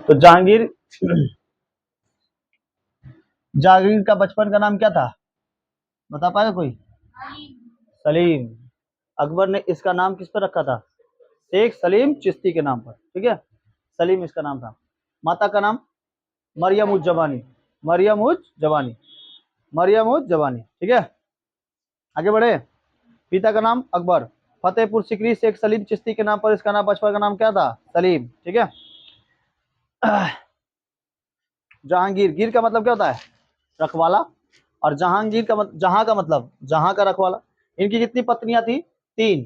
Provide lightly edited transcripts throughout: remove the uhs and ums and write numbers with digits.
तो जहांगीर जहांगीर का बचपन का नाम क्या था, बता पाएगा कोई? सलीम। अकबर ने इसका नाम किस पर रखा था? शेख सलीम चिश्ती के नाम पर, ठीक है। सलीम इसका नाम था। माता का नाम मरियम उज जवानी, मरियम उज जवानी, मरियम उज जवानी, ठीक है। आगे बढ़े। पिता का नाम अकबर, फतेहपुर सिकरी शेख सलीम चिश्ती के नाम पर इसका नाम बचपन का नाम क्या था? सलीम, ठीक है। जहांगीर, गिर का मतलब क्या होता है? रखवाला। और जहांगीर का जहां का मतलब जहां का रखवाला। इनकी कितनी पत्नियां थी? 3।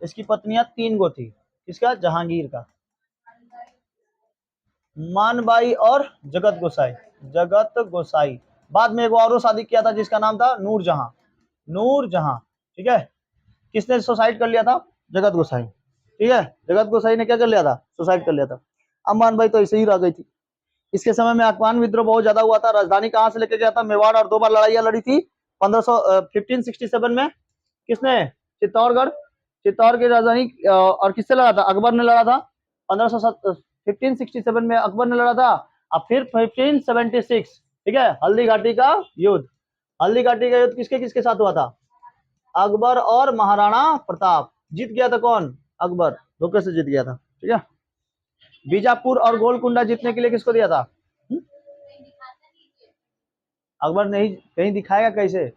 इसकी पत्नियां 3 गो थी। किसका? जहांगीर का। मानबाई और जगत गोसाई, जगत गोसाई। बाद में एक और शादी किया था जिसका नाम था नूरजहां, नूरजहां, ठीक है। किसने सुसाइड कर लिया था? जगत गोसाई, ठीक है। जगत गोसाई ने क्या कर लिया था? सुसाइड कर लिया था। अम्मान भाई तो ऐसे ही रह गई थी। इसके समय में अफगान विद्रोह बहुत ज्यादा हुआ था। राजधानी कहां से लेके गया था? मेवाड़, और 2 बार लड़ाइयां लड़ी थी। 1567 में किसने? चित्तौड़गढ़, चित्तौड़ की राजधानी। और किससे लड़ा था? अकबर ने लड़ा था। 1567 में अकबर ने लड़ा था। और फिर 1576, ठीक है, हल्दी घाटी का युद्ध। हल्दी घाटी का युद्ध किसके किसके साथ हुआ था? अकबर और महाराणा प्रताप। जीत गया था कौन? अकबर, धोखे से जीत गया था, ठीक है। बीजापुर और गोलकुंडा जीतने के लिए किसको दिया था? अकबर नहीं, कहीं दिखाएगा कैसे?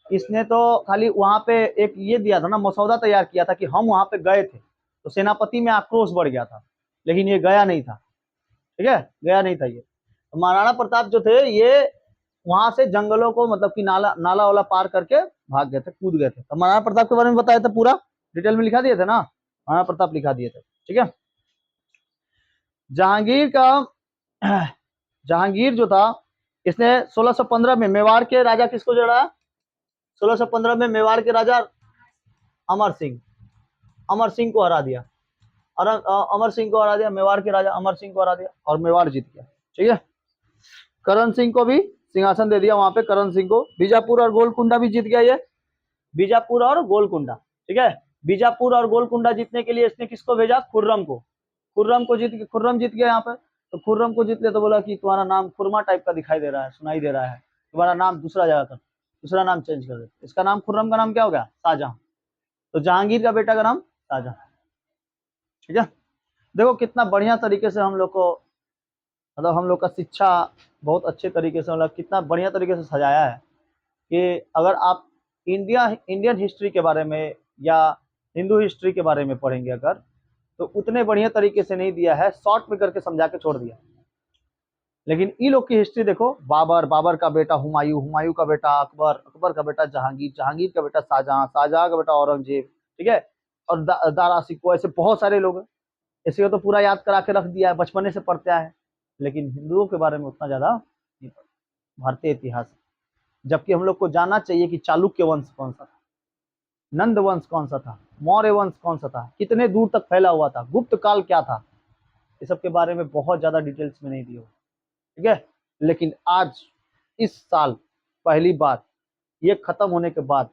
इसने तो खाली वहां पे एक ये दिया था ना, मसौदा तैयार किया था कि हम वहां पे गए थे, तो सेनापति में आक्रोश बढ़ गया था, लेकिन ये गया नहीं था, ठीक है, गया नहीं था ये। तो महाराणा प्रताप जो थे ये वहां से जंगलों को मतलब कि नाला नाला वाला पार करके भाग गए थे, कूद गए थे। तो महाराणा प्रताप के बारे में बताया था, पूरा डिटेल में लिखा दिए थे ना, महाराणा प्रताप लिखा दिए थे, ठीक है। जहांगीर का जहांगीर जो था, इसने 1615 में मेवाड़ के राजा किसको जोड़ा? 1615 में मेवाड़ के राजा अमर सिंह, अमर सिंह को हरा दिया। और अमर सिंह को हरा दिया, मेवाड़ के राजा अमर सिंह को हरा दिया और मेवाड़ जीत गया, ठीक है। करण सिंह को भी सिंहासन दे दिया वहां पे, करण सिंह को। बीजापुर और गोलकुंडा भी जीत गया ये, बीजापुर और गोलकुंडा, ठीक है। बीजापुर और गोलकुंडा जीतने के लिए इसने किसको भेजा? खुर्रम को। खुर्रम को जीत, खुर्रम जीत गया यहाँ पे। तो खुर्रम को जीत लिया तो बोला कि तुम्हारा नाम खुरमा टाइप का दिखाई दे रहा है, सुनाई दे रहा है, तुम्हारा नाम दूसरा जगह कर, दूसरा नाम चेंज कर दे। इसका नाम, खुर्रम का नाम क्या हो गया? शाहजहां। तो जहांगीर का बेटा का नाम शाहजहां, ठीक है। देखो कितना बढ़िया तरीके से हम लोग को, मतलब हम लोग का शिक्षा बहुत अच्छे तरीके से, मतलब कितना बढ़िया तरीके से सजाया है कि अगर आप इंडियन हिस्ट्री के बारे में या हिंदू हिस्ट्री के बारे में पढ़ेंगे अगर, तो उतने बढ़िया तरीके से नहीं दिया है, शॉर्ट में करके समझा के छोड़ दिया। लेकिन इन लोग की हिस्ट्री देखो, बाबर, बाबर का बेटा हुमायूं, हुमायूं का बेटा अकबर, अकबर का बेटा जहांगीर, जहांगीर का बेटा शाहजहां, शाहजहां का बेटा औरंगजेब, ठीक है। और दारा सिकोह, ऐसे बहुत सारे लोग हैं। इसी को तो पूरा याद करा के रख दिया है, बचपने से पढ़ते आए हैं। लेकिन हिंदुओं के बारे में उतना ज्यादा नहीं पढ़ा, भारतीय इतिहास। जबकि हम लोग को जानना चाहिए कि चालुक्य वंश कौन सा था, नंद वंश कौन सा था, मौर्य वंश कौन सा था, कितने दूर तक फैला हुआ था, गुप्त काल क्या था, ये सब के बारे में बहुत ज्यादा डिटेल्स में नहीं दिया, ठीक है। लेकिन आज इस साल पहली बार ये खत्म होने के बाद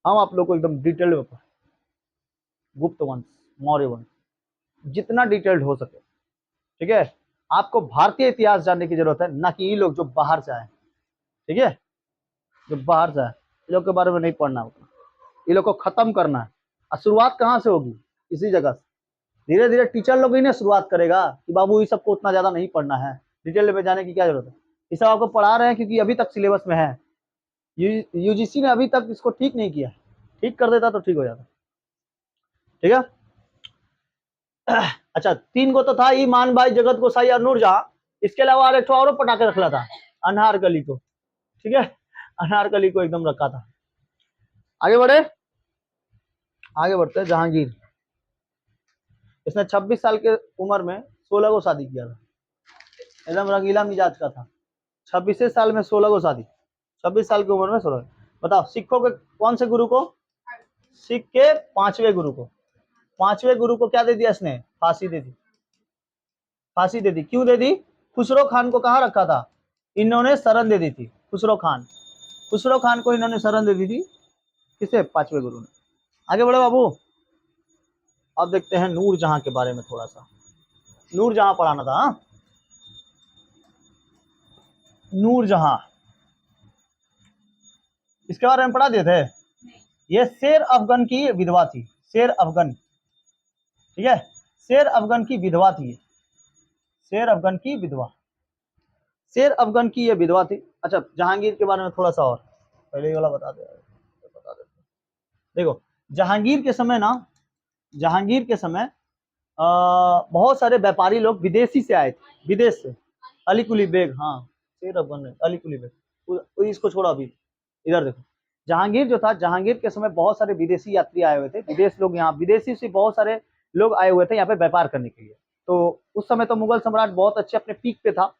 हम आप लोग को एकदम डिटेल में पढ़े, गुप्त वंश, मौर्य वंश, जितना डिटेल्ड हो सके, ठीक है। आपको भारतीय इतिहास जानने की जरूरत है, ना कि ये लोग जो बाहर से आए, ठीक है, जो बाहर से आए, ये लोग के बारे में नहीं पढ़ना होगा। ये लोग को खत्म करना है। और शुरुआत कहाँ से होगी? इसी जगह से। धीरे धीरे टीचर लोग ही ना शुरुआत करेगा कि बाबू ये सबको उतना ज्यादा नहीं पढ़ना है, डिटेल में जाने की क्या जरूरत है। ये सब आपको पढ़ा रहे हैं क्योंकि अभी तक सिलेबस में है। यूजीसी ने अभी तक इसको ठीक नहीं किया, ठीक कर देता तो ठीक हो जाता, ठीक है। अच्छा, 3 गो तो था, ईमान भाई, जगत गोसाई और नूरजहां। इसके अलावा एक और पटाखे रखला था, अनारकली को, ठीक है, अनारकली को एकदम रखा था। आगे बढ़े, आगे बढ़ते हैं। जहांगीर, इसने 26 साल के उम्र में 16 गो शादी किया था, एकदम रंगीला मिजाज का था। 26 साल में 16 गो शादी, 26 साल की उम्र में 16। बताओ, सिखों के कौन से गुरु को? सिख के 5वें गुरु को, 5वें गुरु को क्या दे दिया इसने? फांसी दे दी, फांसी दे दी। क्यों दे दी? खुसरो खान को कहाँ रखा था? इन्होंने शरण दे दी थी, खुसरो खान, खुसरो खान को इन्होंने शरण दे दी थी। किसे? 5वें गुरु ने। आगे बढ़ो बाबू, अब देखते हैं नूरजहां के बारे में थोड़ा सा। नूरजहां पढ़ाना था, हाँ? नूरजहां, इसके बारे में पढ़ा दिए थे। ये शेर अफगन की विधवा थी, शेर अफगन, ठीक है, शेर अफगन की विधवा थी, शेर अफगन की विधवा, शेर अफगन की ये विधवा थी। अच्छा, जहांगीर के बारे में थोड़ा सा और पहले ही वाला बता दे। देखो, जहांगीर के समय ना, जहांगीर के समय बहुत सारे व्यापारी लोग विदेशी से आए थे, विदेश से। अली कुली बेग, हाँ शेर अफगन, अली कुली बेग, इसको छोड़ो अभी, इधर देखो। जहांगीर जो था, जहांगीर के समय बहुत सारे विदेशी यात्री आए हुए थे, विदेश लोग यहाँ, विदेशी से बहुत सारे लोग आए हुए थे यहाँ पे व्यापार करने के लिए। तो उस समय तो मुगल सम्राट बहुत अच्छे अपने पीक पे था।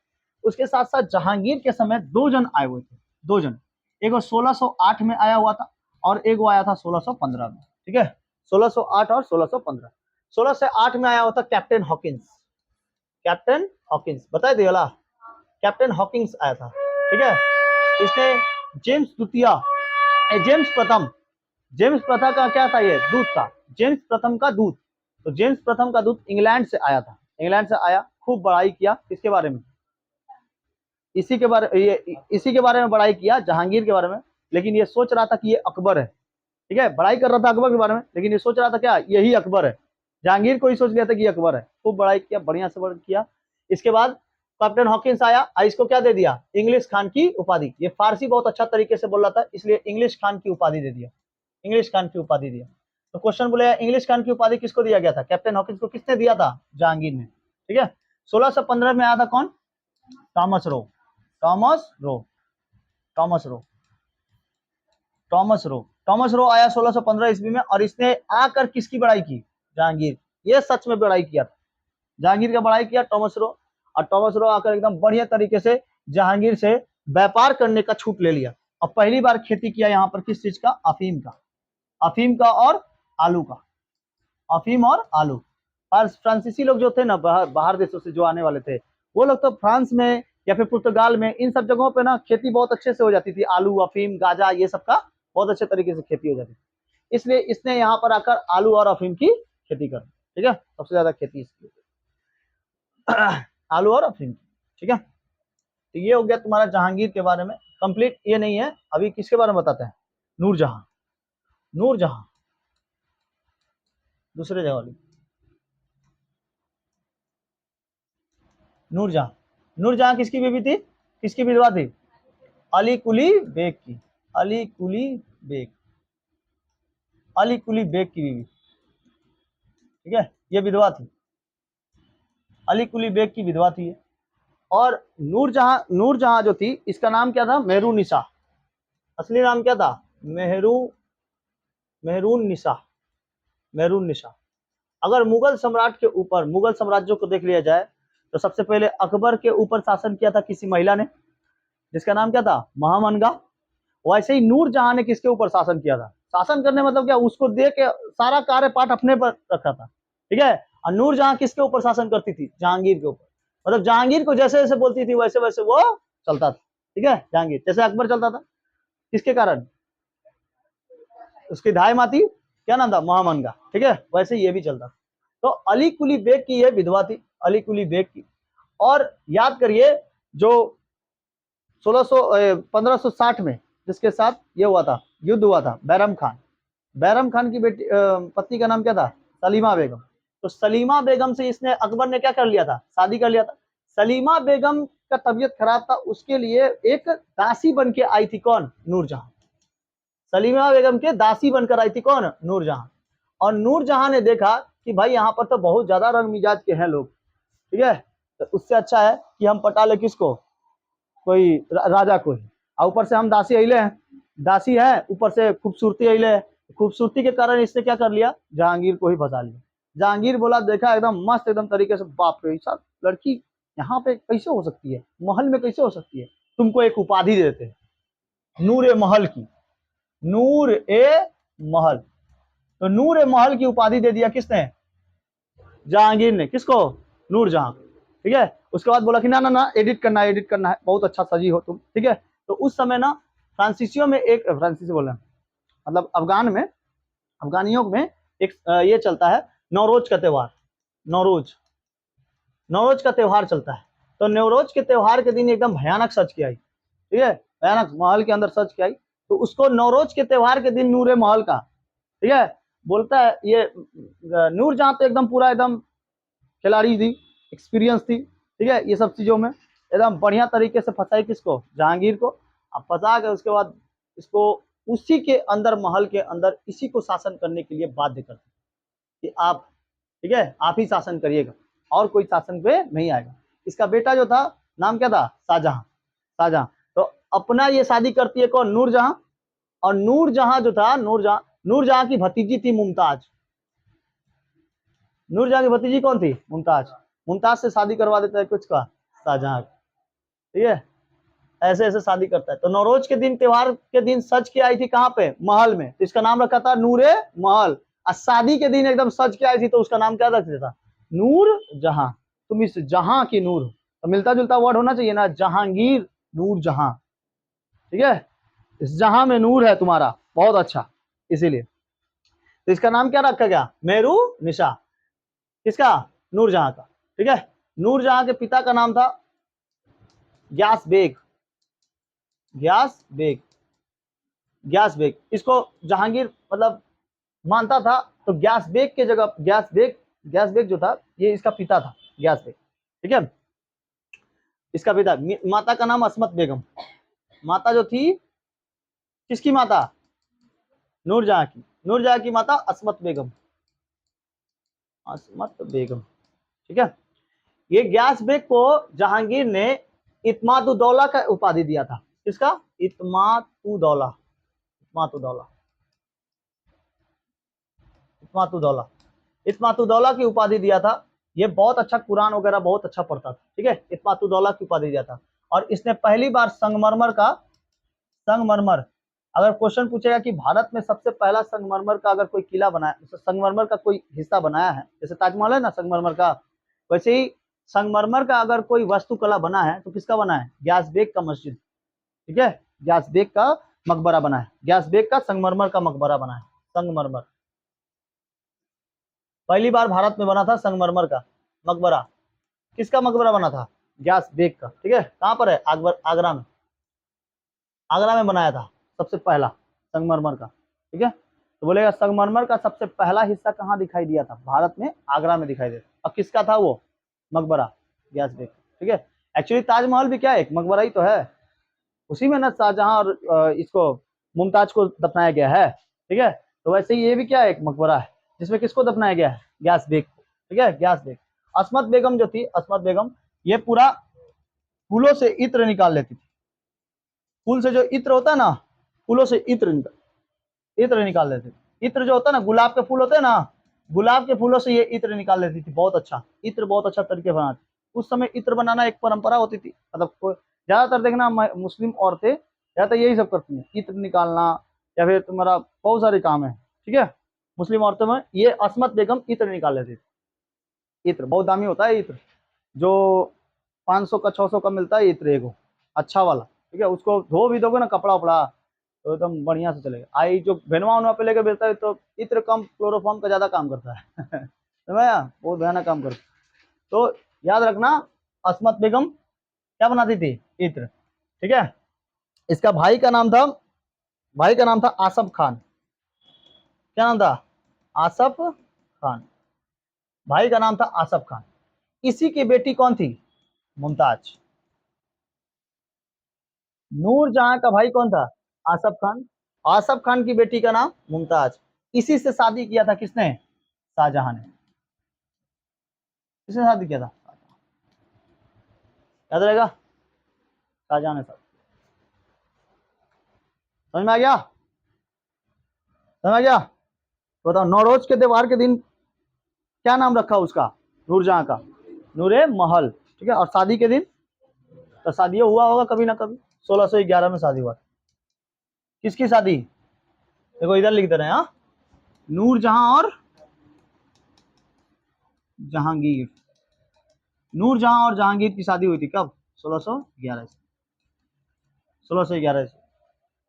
उसके साथ साथ जहांगीर के समय दो जन आए हुए थे, दो जन, एक 1608 में आया हुआ था और एक वो आया था 1615 में, ठीक है, 1608 और 1615। 1608 में आया हुआ था कैप्टन हॉकिंस, कैप्टन हॉकिंस बताए दे वाला, कैप्टन हॉकिंस आया था, ठीक है। इसने जेम्स द्वितीय, जेम्स प्रथम, जेम्स प्रथम का क्या था, ये दूत था, जेम्स प्रथम का दूत। तो जेम्स प्रथम का दूत इंग्लैंड से आया था, इंग्लैंड से आया, खूब बड़ाई किया किसके बारे में, इसी के बारे में बड़ाई किया, जहांगीर के बारे में। लेकिन ये सोच रहा था कि ये अकबर है, ठीक है, बड़ाई कर रहा था अकबर के बारे में, लेकिन ये सोच रहा था क्या यही अकबर है। जहांगीर को ही सोच लिया था कि अकबर है, खूब बड़ाई किया, बढ़िया से बढ़ किया। इसके बाद कैप्टन हॉकिंस आया, इसको क्या दे दिया, इंग्लिश खान की उपाधि। ये फारसी बहुत अच्छा तरीके से बोल रहा था, इसलिए इंग्लिश खान की उपाधि दे दिया, इंग्लिश खान की उपाधि दिया। तो क्वेश्चन बोले इंग्लिश खान की उपाधि किसको दिया गया था, कैप्टन हॉकिंस को किसने दिया था, जहांगीर ने, ठीक है। 1615 में आया था कौन, Thomas Roe, Thomas Roe, Thomas Roe, Thomas Roe, Thomas Roe आया 1615 ईस्वी में, और इसने आकर किसकी बड़ाई की, जहांगीर, ये सच में बड़ाई किया था, जहांगीर का बड़ाई किया टॉमस रो। और टॉमस रो आकर एकदम बढ़िया तरीके से जहांगीर से व्यापार करने का छूट ले लिया, और पहली बार खेती किया यहाँ पर किस चीज का, अफीम का, अफीम का और आलू का, अफीम और आलू। फ्रांसीसी लोग जो थे ना, बाहर देशों से जो आने वाले थे, वो लोग तो फ्रांस में या फिर पुर्तगाल में, इन सब जगहों पे ना खेती बहुत अच्छे से हो जाती थी, आलू अफीम गाजा ये सब का बहुत अच्छे तरीके से खेती हो जाती थी। इसलिए इसने यहाँ पर आकर आलू और अफीम की खेती कर, ठीक है, सबसे ज्यादा खेती इसकी, आलू और अफीम की, ठीक है। तो ये हो गया तुम्हारा जहांगीर के बारे में कंप्लीट। ये नहीं है, अभी किसके बारे में बताते हैं, नूरजहां, नूरजहां दूसरे जगह वाली, नूरजहां, नूरजहां किसकी बीवी थी, किसकी विधवा थी, अली कुली बेग की, अली कुली बेग, अली कुली बेग की बीवी, ठीक है, ये विधवा थी, अली कुली बेग की विधवा थी। और नूरजहां, नूरजहां जो थी इसका नाम क्या था, मेहरू निसा, असली नाम क्या था, मेहरू, मेहरून निसा, मेहरून निसा। अगर मुगल सम्राट के ऊपर, मुगल साम्राज्य को देख लिया जाए, तो सबसे पहले अकबर के ऊपर शासन किया था किसी महिला ने, जिसका नाम क्या था, महामनगा। वैसे ही नूरजहां ने किसके ऊपर शासन किया था, शासन करने मतलब क्या, उसको दे के सारा कार्यपाठ अपने पर रखा था, ठीक है। और नूरजहां किसके ऊपर शासन करती थी, जहांगीर के ऊपर, मतलब जहांगीर को जैसे जैसे बोलती थी वैसे वैसे वो चलता था, ठीक है। जहांगीर जैसे अकबर चलता था, किसके कारण, उसकी धाय माती क्या नाम था, महामनगा, ठीक है, वैसे ये भी चलता था। तो अली कुली बेग की ये विधवा थी, अली कुली बेग की। और याद करिए जो 1560 में जिसके साथ ये हुआ था, युद्ध हुआ था, बैरम खान, बैरम खान की बेटी पत्नी का नाम क्या था, सलीमा बेगम। तो सलीमा बेगम से इसने, अकबर ने क्या कर लिया था, शादी कर लिया था। सलीमा बेगम का तबीयत खराब था, उसके लिए एक दासी बन के आई थी कौन, नूरजहां, सलीमा बेगम के दासी बनकर आई थी कौन, नूरजहां। और नूरजहां ने देखा कि भाई यहाँ पर तो बहुत ज्यादा रंग मिजाज के हैं लोग, ठीक है, तो उससे अच्छा है कि हम पटा ले किसको, कोई राजा को ही, और ऊपर से हम दासी अले हैं, दासी है, ऊपर से खूबसूरती अले है, खूबसूरती के कारण इसने क्या कर लिया, जहांगीर को ही फंसा लिया। जहांगीर बोला, देखा एकदम मस्त एकदम तरीके से, बाप रे सब लड़की यहाँ पे कैसे हो सकती है, महल में कैसे हो सकती है, तुमको एक उपाधि देते हैं, नूर ए महल की, नूर ए महल। तो नूर ए महल की उपाधि दे दिया किसने, जहांगीर ने, किसको, नूरजहां, ठीक है। उसके बाद बोला कि ना ना ना, एडिट करना है, एडिट करना है, बहुत अच्छा सजी हो तुम, ठीक है। तो उस समय ना फ्रांसीसियों में एक, फ्रांसीसी बोल रहे हैं मतलब अफगान में, अफगानियों में एक ये चलता है नवरोज का त्यौहार, नवरोज, नवरोज का त्यौहार चलता है। तो नवरोज के त्यौहार के दिन एकदम भयानक सच के आई, ठीक है, भयानक महल के अंदर सच के आई, तो उसको नौरोज के त्योहार के दिन नूर महल का, ठीक है, बोलता है ये नूर जहां तो एकदम पूरा एकदम खिलाड़ी थी, एक्सपीरियंस थी, ठीक है, ये सब चीजों में एकदम बढ़िया तरीके से फंसाई किसको, जहांगीर को। अब फंसा के उसके बाद इसको उसी के अंदर महल के अंदर इसी को शासन करने के लिए बाध्य करते कि आप, ठीक है, आप ही शासन करिएगा और कोई शासन पे नहीं आएगा। इसका बेटा जो था नाम क्या था, शाहजहां। शाहजहां तो अपना ये शादी करती है कौन, नूरजहां, और नूरजहां जो था, नूरजहां की भतीजी थी मुमताज। नूरजहां की भतीजी कौन थी, मुमताज। मुमताज से शादी करवा देता है कुछ का, शाहजहां, ठीक है, ऐसे ऐसे शादी करता है। तो नौरोज के दिन, त्योहार के दिन सज के आई थी कहाँ पे, महल में, तो इसका नाम रखा था नूरे महल। और शादी के दिन एकदम सज के आई थी तो उसका नाम क्या रख दिया था, नूर जहां। तुम इस जहां की नूर, तो मिलता जुलता वर्ड होना चाहिए ना, जहांगीर नूर जहां, ठीक है, इस जहां में नूर है तुम्हारा, बहुत अच्छा, इसीलिए तो इसका नाम क्या रखा गया, मेरू निशा, किसका, नूरजहां का, ठीक है। नूरजहां के पिता का नाम था ग्यास बेग, ग्यास बेग, ग्यास बेग। इसको जहांगीर मतलब मानता था, तो ग्यास बेग के जगह ग्यास बेग जो था ये इसका पिता था, ग्यास बेग, ठीक है, इसका पिता। माता का नाम असमत बेगम, माता जो थी किसकी माता, नूरजहां की, नूरजहां की माता असमत बेगम, असमत बेगम, ठीक है। ये ग्यास बेग को जहांगीर ने इत्मादुद्दौला का उपाधि दिया था, किसका, इत्मादुद्दौला, इत्मादुद्दौला, इत्मादुद्दौला, इत्मादुद्दौला की उपाधि दिया था। ये बहुत अच्छा कुरान वगैरह बहुत अच्छा पढ़ता था, ठीक है, इत्मादुद्दौला की उपाधि दिया था। और इसने पहली बार संगमरमर का, संगमरमर, अगर क्वेश्चन पूछेगा कि भारत में सबसे पहला संगमरमर का अगर कोई किला बनाया, संगमरमर का कोई हिस्सा बनाया है, जैसे ताजमहल है ना संगमरमर का, वैसे ही संगमरमर का अगर कोई वास्तुकला बना है तो किसका बना है, ग्यास बेग का मस्जिद, ठीक है, ग्यास बेग का मकबरा बना है, ग्यास बेग का संगमरमर का मकबरा बना है, संगमरमर पहली बार भारत में बना था, संगमरमर का मकबरा। किसका मकबरा बना था, ग्यास बेग का, ठीक है, कहां पर है, आगरा में, आगरा में बनाया था सबसे पहला संगमरमर का, ठीक है। तो बोलेगा संगमरमर का सबसे पहला हिस्सा कहाँ दिखाई दिया था, भारत में, आगरा में दिखाई दिया। अब किसका था वो, मकबरा, ग्यास बेग, ठीक है। एक्चुअली ताजमहल भी क्या है, एक मकबरा ही तो है, उसी में ना शाहजहां और इसको मुमताज को दफनाया गया है, ठीक है। तो वैसे ही ये भी क्या है, एक मकबरा है जिसमें किसको दफनाया गया है, ग्यास बेग को, ठीक है, ग्यास बेग। असमत बेगम जो थी, असमत बेगम, ये पूरा फूलों से इत्र निकाल लेती थी, फूल से जो इत्र होता है ना, फूलों से इत्र निकाल लेते थे। इत्र जो होता है ना, गुलाब के फूल होते हैं ना, गुलाब के फूलों से ये इत्र निकाल लेती थी, बहुत अच्छा इत्र, बहुत अच्छा तरीके बनाती। उस समय इत्र बनाना एक परंपरा होती थी, मतलब ज्यादातर देखना मुस्लिम औरतें ज्यादातर यही सब करती हैं, इत्र निकालना, या फिर तुम्हारा बहुत सारे काम है, ठीक है। मुस्लिम औरतों में ये असमत बेगम इत्र निकाल लेती थी। इत्र बहुत दामी होता है, इत्र जो 500 का 600 का मिलता है, इत्र एगो अच्छा वाला, ठीक है, उसको धो भी दोगे ना कपड़ा उपड़ा तो एकदम बढ़िया से चलेगा। आई जो भेनवा उनवा पे लेके बेचता है तो इत्र कम क्लोरोफॉर्म का ज्यादा काम करता है समझा, बहुत भयानक काम करता है। तो याद रखना, असमत बेगम क्या बनाती थी, इत्र, ठीक है। इसका भाई का नाम था, भाई का नाम था आसफ खान, क्या नाम था, आसफ खान, भाई का नाम था आसफ खान। इसी की बेटी कौन थी, मुमताज। नूरजहां का भाई कौन था, आसफ खान, आसफ खान की बेटी का नाम मुमताज। इसी से शादी किया था किसने, शाहजहां ने, किसने शादी किया था, याद रहेगा, शाहजहां ने शादी। समझ में आ गया, समझ में आ गया। तो बताओ नौरोज के त्योहार के दिन क्या नाम रखा उसका, नूरजहां का, नूरे महल, ठीक है। और शादी के दिन, तो शादी हुआ होगा कभी ना कभी, 1611 में शादी हुआ। किसकी शादी, देखो इधर लिख दे रहे हैं, हाँ, नूरजहां और जहांगीर, नूरजहां और जहांगीर की शादी हुई थी कब, 1611 से, 1611 से।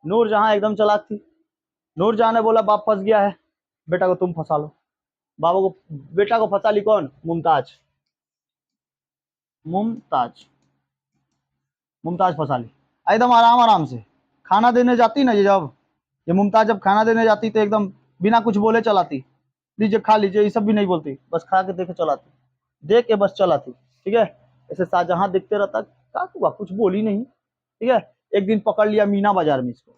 नूरजहां एकदम चालाक थी। नूरजहां ने बोला बाप फंस गया है, बेटा को तुम फंसा लो। बाबा को, बेटा को फंसा ली कौन, मुमताज, मुमताज, मुमताज फंसा ली। एकदम आराम आराम से खाना देने जाती ना, ये मुमताज जब खाना देने जाती तो एकदम बिना कुछ बोले चलाती, लीजिए खा लीजिए, ये सब भी नहीं बोलती, बस खा के देखे चलाती, देख के बस चलाती। ठीक है, ऐसे शाहजहां देखते रहता, क्या हुआ, कुछ बोली नहीं। ठीक है, एक दिन पकड़ लिया मीना बाजार में इसको।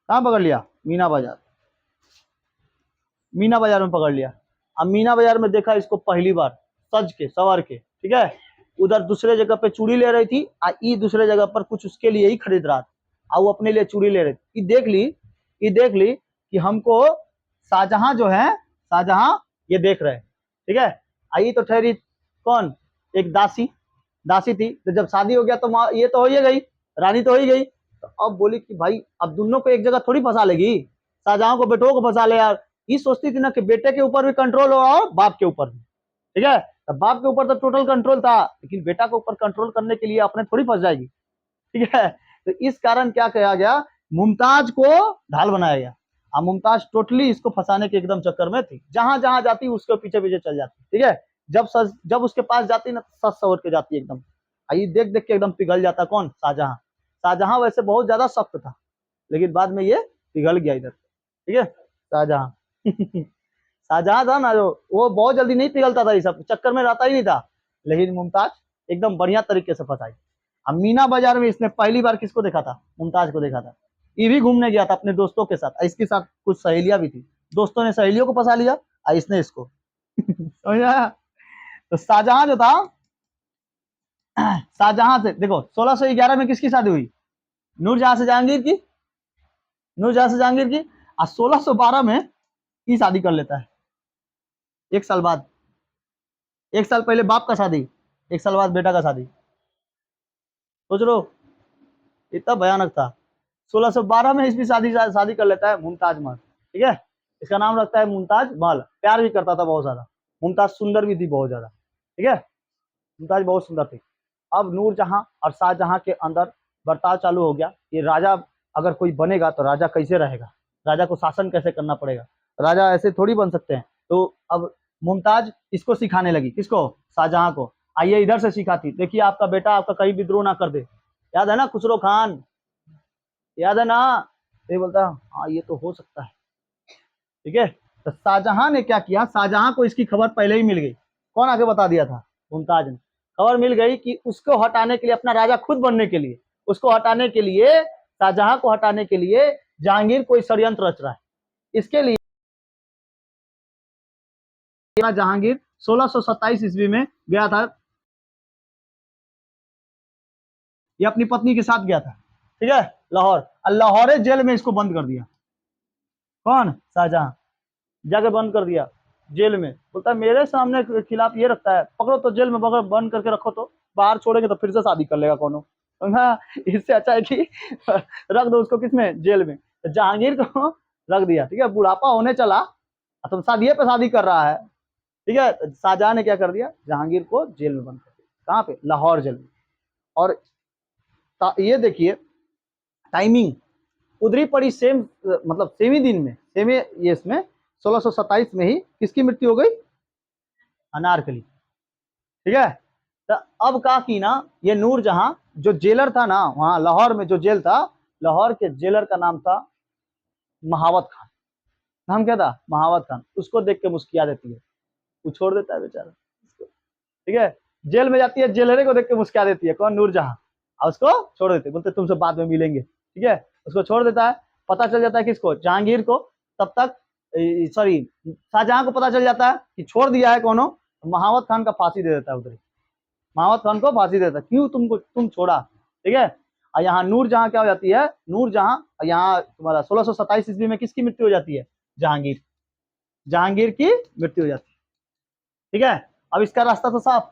कहाँ पकड़ लिया? मीना बाजार, मीना बाजार में पकड़ लिया। अब मीना बाजार में देखा इसको पहली बार सज के सवर के। ठीक है, उधर दूसरे जगह पे चूड़ी ले रही थी, ई दूसरे जगह पर कुछ उसके लिए ही खरीद रहा था, और वो अपने लिए चूड़ी ले रही थी। ये देख ली कि हमको शाहजहां जो है, शाहजहां ये देख रहे हैं। ठीक है, आई तो ठहरी कौन, एक दासी, दासी थी। तो जब शादी हो गया तो ये तो हो ही गई, रानी तो हो ही गई। तो अब बोली कि भाई अब दोनों को एक जगह थोड़ी फंसा लेगी, शाहजहां को बेटों को फंसा ले यार। ये सोचती थी ना कि बेटे के ऊपर भी कंट्रोल हो और बाप के ऊपर भी। ठीक है, तो बाप के ऊपर तो टोटल कंट्रोल था, लेकिन बेटा के ऊपर कंट्रोल करने के लिए अपने थोड़ी फंस जाएगी। ठीक है, तो इस कारण क्या किया गया, मुमताज को ढाल बनाया गया। अब मुमताज टोटली इसको फंसाने के एकदम चक्कर में थी, जहां जहां जाती उसके पीछे पीछे चल जाती। ठीक है, जब उसके पास जाती ना तो सच सवर के जाती एकदम। ये देख देख के एकदम पिघल जाता कौन, शाहजहां। शाहजहां वैसे बहुत ज्यादा सख्त था, लेकिन बाद में ये पिघल गया इधर। ठीक है, शाहजहां शाहजहां था ना जो, वो बहुत जल्दी नहीं पिघलता था, ये सब चक्कर में रहता ही नहीं था, लेकिन मुमताज एकदम बढ़िया तरीके से फंसाई। अब मीना बाजार में इसने पहली बार किसको देखा था, मुमताज को देखा था। ये भी घूमने गया था अपने दोस्तों के साथ, इसके साथ कुछ सहेलियां भी थी, दोस्तों ने सहेलियों को फंसा लिया और इसने इसको समझा। तो शाहजहां जो था, शाहजहां से देखो 1611 में किसकी शादी हुई, नूरजहां से जहांगीर की, नूरजहां से जहांगीर की। और 1612 में की शादी कर लेता है, एक साल बाद, एक साल पहले बाप का शादी, एक साल बाद बेटा का शादी। सोच लो, इतना भयानक था। 1612 में इसकी शादी शादी कर लेता है मुमताज महल। ठीक है, इसका नाम रखता है मुमताज महल। प्यार भी करता था बहुत ज्यादा, मुमताज सुंदर भी थी बहुत ज्यादा। ठीक है, मुमताज बहुत सुंदर थी। अब नूरजहां और शाहजहां के अंदर बर्ताव चालू हो गया, ये राजा अगर कोई बनेगा तो राजा कैसे रहेगा, राजा को शासन कैसे करना पड़ेगा, राजा ऐसे थोड़ी बन सकते हैं। तो अब मुमताज इसको सिखाने लगी, किसको, शाहजहां को। आइए इधर से सिखाती, देखिए आपका बेटा आपका कहीं विद्रोह ना कर दे, याद है ना खुसरो खान, याद है ना। तो ये बोलता हाँ ये तो हो सकता है। ठीक है, तो शाहजहां ने क्या किया, शाहजहां को इसकी खबर पहले ही मिल गई। कौन आगे बता दिया था, मुमताज ने। खबर मिल गई कि उसको हटाने के लिए, अपना राजा खुद बनने के लिए, उसको हटाने के लिए, शाहजहां को हटाने के लिए जहांगीर कोई षड्यंत्र रच रहा है। इसके लिए जहांगीर 1627 ईस्वी में गया था, ये अपनी पत्नी के साथ गया था। ठीक है, लाहौर, लाहौर जेल में इसको बंद कर दिया। कौन, शाहजहां, जाके बंद कर दिया जेल में। बोलता है मेरे सामने खिलाफ ये रखता है, पकड़ो तो जेल में पकड़, बंद करके रखो, तो बाहर छोड़ेंगे तो फिर से शादी कर लेगा कोनो। हाँ, इससे अच्छा है कि रख दो उसको किसमें, जेल में। तो जहांगीर को रख दिया। ठीक है, बुढ़ापा होने चला, तुम शादी पे शादी कर रहा है। ठीक है, शाहजहां ने क्या कर दिया, जहांगीर को जेल में बंद कर दिया। कहाँ पे, लाहौर जेल में। और ये देखिए टाइमिंग उधरी पड़ी, सेम मतलब सेम ही दिन में, सेम ये इसमें 1627 में ही किसकी मृत्यु हो गई, अनारकली। ठीक है, तो अब कहा कि ना ये नूरजहां जो जेलर था ना वहां लाहौर में, जो जेल था, लाहौर के जेलर का नाम था महावत खान। नाम क्या था, महावत खान। उसको देख के मुस्किया देती है, वो छोड़ देता है बेचारा। ठीक है, जेल में जाती है, जेलरे को देख के मुस्किया देती है, कौन, नूरजहां, और उसको छोड़ देते, बोलते तुमसे बाद में मिलेंगे। ठीक है, उसको छोड़ देता है। पता चल जाता है किसको, जहांगीर को। तब तक सॉरी, शाहजहां को पता चल जाता है कि छोड़ दिया है कोनो, महावत खान का फांसी दे देता है उधर। महावत खान को फांसी देता है, क्यों तुम छोड़ा। ठीक है, और यहाँ नूरजहां क्या हो जाती है, नूरजहां यहाँ तुम्हारा 1627 ईस्वी में किसकी मृत्यु हो जाती है, जहांगीर, जहांगीर की मृत्यु हो जाती है। ठीक है, अब इसका रास्ता तो साफ,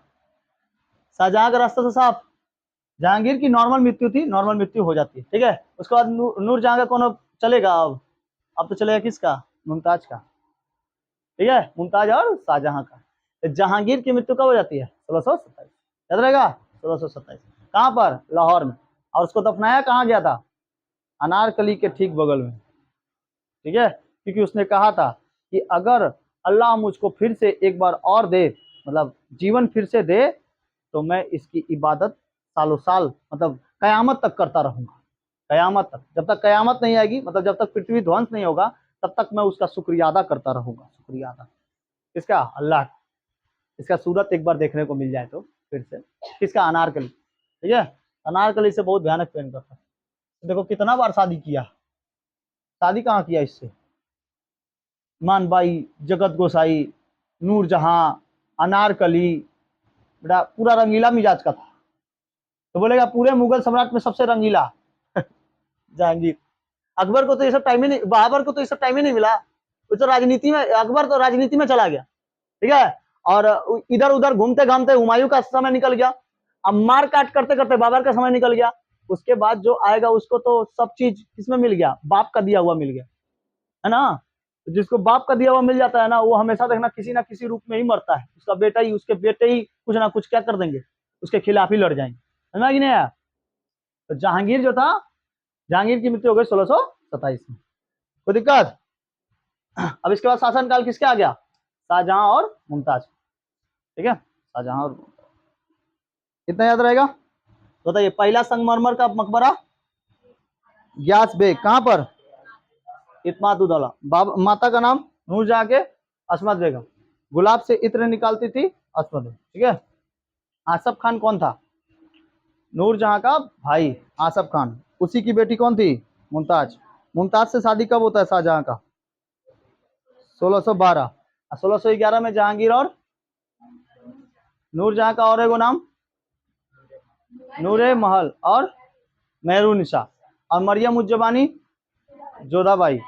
शाहजहां का रास्ता तो साफ। जहांगीर की नॉर्मल मृत्यु थी, नॉर्मल मृत्यु हो जाती है। ठीक है, उसके बाद नूरजहां का कौन चलेगा, अब तो चलेगा किसका, मुमताज का। ठीक है, मुमताज और शाहजहां का। तो जहांगीर की मृत्यु कब हो जाती है, 1627, याद रहेगा, 1627। कहाँ पर, लाहौर में। और उसको दफनाया कहाँ गया था, अनारकली के ठीक बगल में। ठीक है, क्योंकि उसने कहा था कि अगर अल्लाह मुझको फिर से एक बार और दे, मतलब जीवन फिर से दे, तो मैं इसकी इबादत सालों साल, मतलब कयामत तक करता रहूंगा, कयामत तक, जब तक कयामत नहीं आएगी, मतलब जब तक पृथ्वी ध्वंस नहीं होगा तब तक मैं उसका शुक्रिया अदा करता रहूंगा, शुक्रिया अदा। किसका? अल्लाह का। इसका सूरत एक बार देखने को मिल जाए तो फिर से, किसका? अनारकली। ठीक है, अनारकली से बहुत भयानक प्रेम करता है। देखो कितना बार शादी किया, शादी कहाँ किया इससे? मानबाई, जगत गोसाई, नूरजहां, अनारकली, बेटा पूरा रंगीला मिजाज का था। तो बोलेगा पूरे मुगल सम्राट में सबसे रंगीला जहांगीर। अकबर को तो ये सब टाइम ही नहीं, बाबर को तो ये सब टाइम ही नहीं मिला, वो तो राजनीति में, अकबर तो राजनीति में चला गया। ठीक है, और इधर उधर घूमते घामते हुमायूं का समय निकल गया, अब मार काट करते करते बाबर का समय निकल गया। उसके बाद जो आएगा उसको तो सब चीज किसमें मिल गया? बाप का दिया हुआ मिल गया, है ना। जिसको बाप का दिया हुआ मिल जाता है ना, वो हमेशा देखना किसी ना किसी रूप में ही मरता है। उसका बेटा ही, उसके बेटे ही कुछ ना कुछ क्या कर देंगे, उसके खिलाफ ही लड़ जाएंगे, समझ कि नहीं आया? तो जहांगीर जो था, जहांगीर की मृत्यु हो गई 1627 में, कोई दिक्कत? अब इसके बाद शासनकाल किसके आ गया? शाहजहां और मुमताज। ठीक है, शाहजहां और मुमताज, कितना याद रहेगा बताइए? पहला संगमरमर का मकबरा ग्यास बेग, कहां पर? इत्माद-उद-दौला। माता का नाम नूरजहां के अस्मत बेगम। गुलाब से इत्र निकालती थी अस्मत बेगम। ठीक है, आसफ खान कौन था? नूरजहां का भाई आसफ खान, उसी की बेटी कौन थी? मुमताज। मुमताज से शादी कब होता है शाहजहां का? 1612। 1611 में जहांगीर और नूरजहां का और एगो नाम नूरे महल और मेहरुनिसा, और मरियम उज जमानी जोधाबाई।